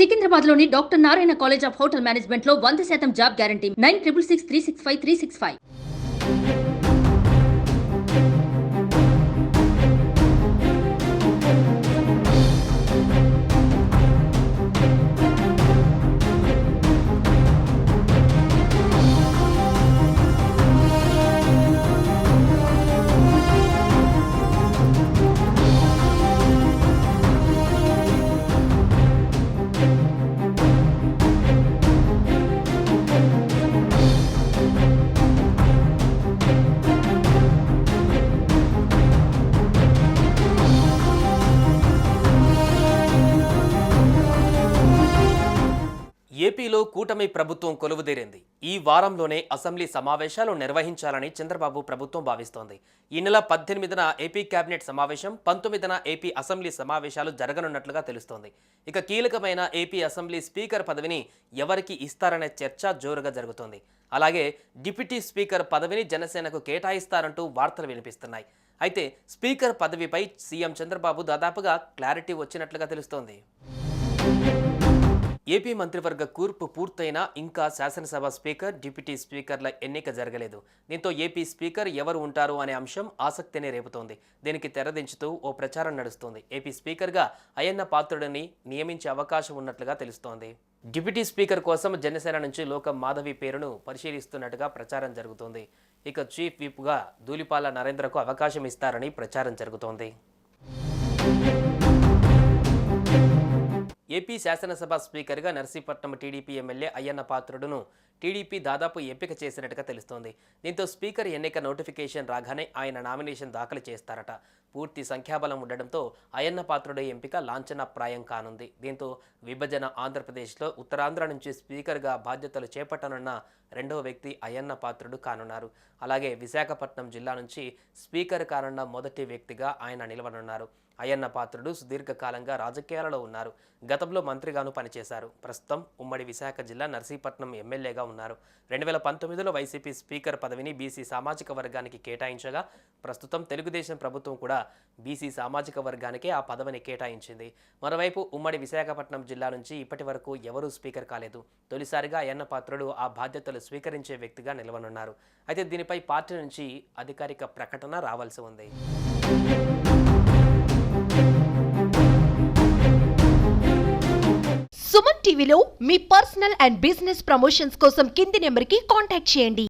సికింద్రాబాద్లోని doctor Narayana college of hotel మేనేజ్మెంట్లో 100% job guarantee 966365 365. ఏపీలో కూటమి ప్రభుత్వం కొలువుదీరింది. ఈ వారంలోనే అసెంబ్లీ సమావేశాలు నిర్వహించాలని చంద్రబాబు ప్రభుత్వం భావిస్తోంది. ఈ నెల 18న ఏపీ కేబినెట్ సమావేశం, 19న ఏపీ అసెంబ్లీ సమావేశాలు జరగనున్నట్లుగా తెలుస్తోంది. ఇక కీలకమైన ఏపీ అసెంబ్లీ స్పీకర్ పదవిని ఎవరికి ఇస్తారనే చర్చ జోరుగా జరుగుతోంది. అలాగే డిప్యూటీ స్పీకర్ పదవిని జనసేనకు కేటాయిస్తారంటూ వార్తలు వినిపిస్తున్నాయి. అయితే స్పీకర్ పదవిపై సీఎం చంద్రబాబు దాదాపుగా క్లారిటీ వచ్చినట్లుగా తెలుస్తోంది. ఏపీ మంత్రివర్గ కూర్పు పూర్తయినా ఇంకా శాసనసభ స్పీకర్, డిప్యూటీ స్పీకర్ల ఎన్నిక జరగలేదు. దీంతో ఏపీ స్పీకర్ ఎవరు ఉంటారు అనే అంశం ఆసక్తిని రేపుతోంది. దీనికి తెరదించుతూ ఓ ప్రచారం నడుస్తోంది. ఏపీ స్పీకర్గా అయ్యన్న పాత్రుడిని నియమించే అవకాశం ఉన్నట్లుగా తెలుస్తోంది. డిప్యూటీ స్పీకర్ కోసం జనసేన నుంచి లోకం మాధవి పేరును పరిశీలిస్తున్నట్టుగా ప్రచారం జరుగుతోంది. ఇక చీఫ్ విప్గా ధూళిపాల నరేంద్రకు అవకాశం ఇస్తారని ప్రచారం జరుగుతోంది. ఏపీ శాసనసభ స్పీకర్గా నర్సీపట్నం టీడీపీ ఎమ్మెల్యే అయ్యన్న పాత్రుడును టీడీపీ దాదాపు ఎంపిక చేసినట్టుగా తెలుస్తోంది. దీంతో స్పీకర్ ఎన్నిక నోటిఫికేషన్ రాగానే ఆయన నామినేషన్ దాఖలు చేస్తారట. పూర్తి సంఖ్యాబలం ఉండడంతో అయ్యన్న పాత్రుడి ఎంపిక లాంఛనప్రాయం కానుంది. దీంతో విభజన ఆంధ్రప్రదేశ్లో ఉత్తరాంధ్ర నుంచి స్పీకర్గా బాధ్యతలు చేపట్టనున్న రెండవ వ్యక్తి అయ్యన్న పాత్రుడు కానున్నారు. అలాగే విశాఖపట్నం జిల్లా నుంచి స్పీకర్ కానున్న మొదటి వ్యక్తిగా ఆయన నిలవనున్నారు. అయ్యన్న పాత్రుడు సుదీర్ఘకాలంగా రాజకీయాలలో ఉన్నారు. గతంలో మంత్రిగాను పనిచేశారు. ప్రస్తుతం ఉమ్మడి విశాఖ జిల్లా నర్సీపట్నం ఎమ్మెల్యేగా ఉన్నారు. 2019లో వైసీపీ స్పీకర్ పదవిని బీసీ సామాజిక వర్గానికి కేటాయించగా ప్రస్తుతం తెలుగుదేశం ప్రభుత్వం కూడా బీసీ సామాజిక వర్గానికే ఆ పదవిని కేటాయించింది. మరోవైపు ఉమ్మడి విశాఖపట్నం జిల్లా నుంచి ఇప్పటి వరకు ఎవరూ స్పీకర్ కాలేదు. తొలిసారిగా అయ్యన్న పాత్రుడు ఆ బాధ్యతలు స్వీకరించే వ్యక్తిగా నిలవనున్నారు. అయితే దీనిపై పార్టీ నుంచి అధికారిక ప్రకటన రావాల్సి ఉంది. సుమన్ టీవీలో మీ పర్సనల్ అండ్ బిజినెస్ ప్రమోషన్స్ కోసం కింది నెంబర్కి కాంటాక్ట్ చేయండి.